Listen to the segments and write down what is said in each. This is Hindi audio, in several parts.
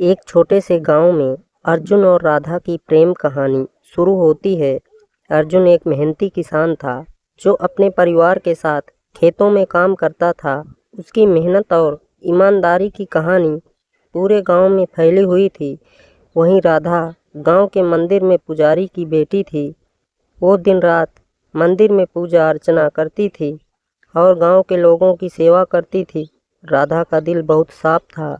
एक छोटे से गांव में अर्जुन और राधा की प्रेम कहानी शुरू होती है। अर्जुन एक मेहनती किसान था जो अपने परिवार के साथ खेतों में काम करता था। उसकी मेहनत और ईमानदारी की कहानी पूरे गांव में फैली हुई थी। वहीं राधा गांव के मंदिर में पुजारी की बेटी थी। वो दिन रात मंदिर में पूजा अर्चना करती थी और गांव के लोगों की सेवा करती थी। राधा का दिल बहुत साफ था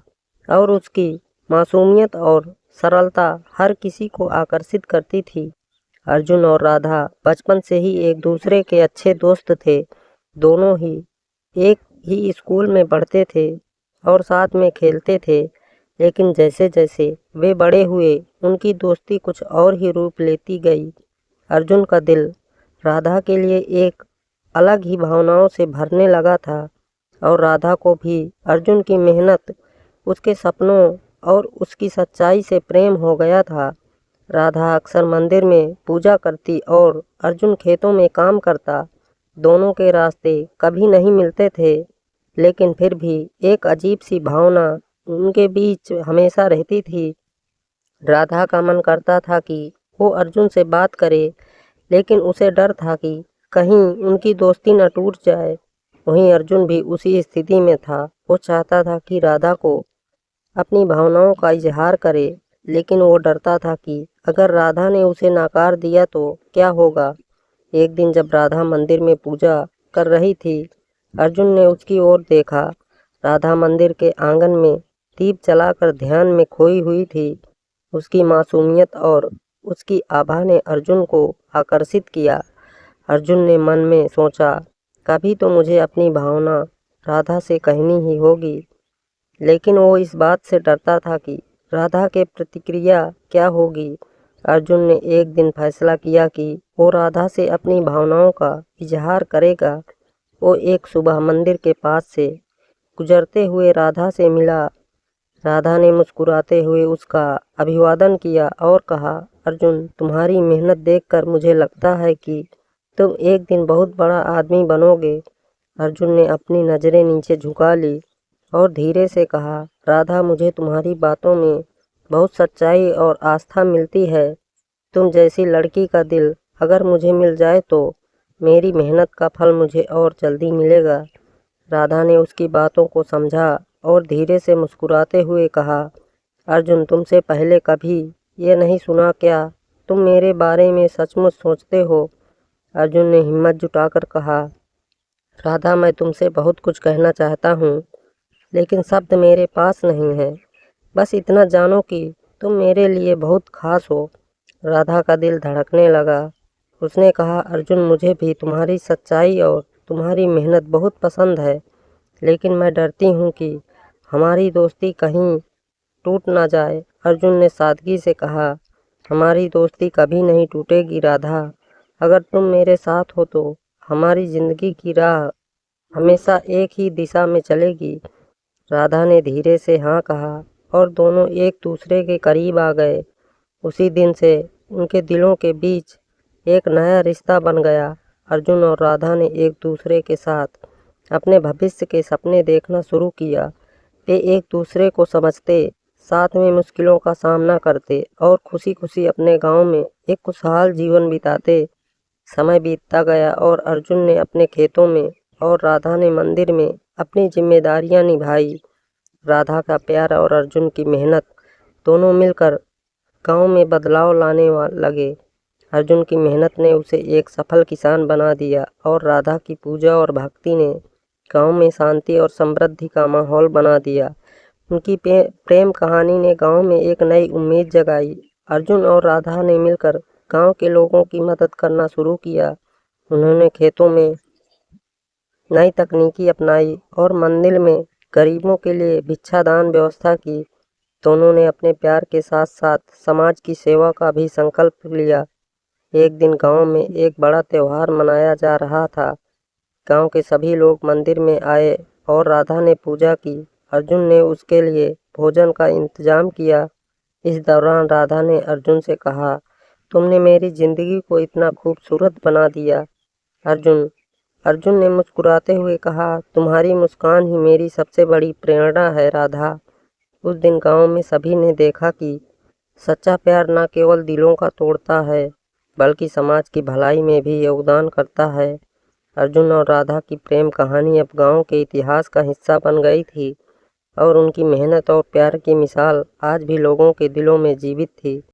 और उसकी मासूमियत और सरलता हर किसी को आकर्षित करती थी। अर्जुन और राधा बचपन से ही एक दूसरे के अच्छे दोस्त थे। दोनों ही एक ही स्कूल में पढ़ते थे और साथ में खेलते थे। लेकिन जैसे जैसे वे बड़े हुए उनकी दोस्ती कुछ और ही रूप लेती गई। अर्जुन का दिल राधा के लिए एक अलग ही भावनाओं से भरने लगा था और राधा को भी अर्जुन की मेहनत, उसके सपनों और उसकी सच्चाई से प्रेम हो गया था। राधा अक्सर मंदिर में पूजा करती और अर्जुन खेतों में काम करता। दोनों के रास्ते कभी नहीं मिलते थे, लेकिन फिर भी एक अजीब सी भावना उनके बीच हमेशा रहती थी। राधा का मन करता था कि वो अर्जुन से बात करे, लेकिन उसे डर था कि कहीं उनकी दोस्ती न टूट जाए। वहीं अर्जुन भी उसी स्थिति में था। वो चाहता था कि राधा को अपनी भावनाओं का इजहार करे, लेकिन वो डरता था कि अगर राधा ने उसे नकार दिया तो क्या होगा। एक दिन जब राधा मंदिर में पूजा कर रही थी, अर्जुन ने उसकी ओर देखा। राधा मंदिर के आंगन में दीप जलाकर ध्यान में खोई हुई थी। उसकी मासूमियत और उसकी आभा ने अर्जुन को आकर्षित किया। अर्जुन ने मन में सोचा, कभी तो मुझे अपनी भावना राधा से कहनी ही होगी। लेकिन वो इस बात से डरता था कि राधा के प्रतिक्रिया क्या होगी। अर्जुन ने एक दिन फैसला किया कि वो राधा से अपनी भावनाओं का इजहार करेगा। वो एक सुबह मंदिर के पास से गुजरते हुए राधा से मिला। राधा ने मुस्कुराते हुए उसका अभिवादन किया और कहा, अर्जुन, तुम्हारी मेहनत देखकर मुझे लगता है कि तुम एक दिन बहुत बड़ा आदमी बनोगे। अर्जुन ने अपनी नज़रें नीचे झुका ली और धीरे से कहा, राधा, मुझे तुम्हारी बातों में बहुत सच्चाई और आस्था मिलती है। तुम जैसी लड़की का दिल अगर मुझे मिल जाए तो मेरी मेहनत का फल मुझे और जल्दी मिलेगा। राधा ने उसकी बातों को समझा और धीरे से मुस्कुराते हुए कहा, अर्जुन, तुमसे पहले कभी ये नहीं सुना क्या? तुम मेरे बारे में सचमुच सोचते हो? अर्जुन ने हिम्मत जुटाकर कहा, राधा, मैं तुमसे बहुत कुछ कहना चाहता हूँ, लेकिन शब्द मेरे पास नहीं है। बस इतना जानो कि तुम मेरे लिए बहुत खास हो। राधा का दिल धड़कने लगा। उसने कहा, अर्जुन, मुझे भी तुम्हारी सच्चाई और तुम्हारी मेहनत बहुत पसंद है, लेकिन मैं डरती हूँ कि हमारी दोस्ती कहीं टूट ना जाए। अर्जुन ने सादगी से कहा, हमारी दोस्ती कभी नहीं टूटेगी राधा। अगर तुम मेरे साथ हो तो हमारी ज़िंदगी की राह हमेशा एक ही दिशा में चलेगी। राधा ने धीरे से हाँ कहा और दोनों एक दूसरे के करीब आ गए। उसी दिन से उनके दिलों के बीच एक नया रिश्ता बन गया। अर्जुन और राधा ने एक दूसरे के साथ अपने भविष्य के सपने देखना शुरू किया। वे एक दूसरे को समझते, साथ में मुश्किलों का सामना करते और खुशी खुशी अपने गांव में एक खुशहाल जीवन बिताते। समय बीतता गया और अर्जुन ने अपने खेतों में और राधा ने मंदिर में अपनी जिम्मेदारियां निभाई। राधा का प्यार और अर्जुन की मेहनत दोनों मिलकर गांव में बदलाव लाने लगे। अर्जुन की मेहनत ने उसे एक सफल किसान बना दिया और राधा की पूजा और भक्ति ने गांव में शांति और समृद्धि का माहौल बना दिया। उनकी प्रेम कहानी ने गांव में एक नई उम्मीद जगाई। अर्जुन और राधा ने मिलकर गांव के लोगों की मदद करना शुरू किया। उन्होंने खेतों में नई तकनीकी अपनाई और मंदिर में गरीबों के लिए भिक्षादान व्यवस्था की। दोनों ने अपने प्यार के साथ साथ समाज की सेवा का भी संकल्प लिया। एक दिन गांव में एक बड़ा त्यौहार मनाया जा रहा था। गांव के सभी लोग मंदिर में आए और राधा ने पूजा की। अर्जुन ने उसके लिए भोजन का इंतजाम किया। इस दौरान राधा ने अर्जुन से कहा, तुमने मेरी जिंदगी को इतना खूबसूरत बना दिया। अर्जुन अर्जुन ने मुस्कुराते हुए कहा, तुम्हारी मुस्कान ही मेरी सबसे बड़ी प्रेरणा है राधा। उस दिन गांव में सभी ने देखा कि सच्चा प्यार न केवल दिलों का तोड़ता है बल्कि समाज की भलाई में भी योगदान करता है। अर्जुन और राधा की प्रेम कहानी अब गांव के इतिहास का हिस्सा बन गई थी और उनकी मेहनत और प्यार की मिसाल आज भी लोगों के दिलों में जीवित थी।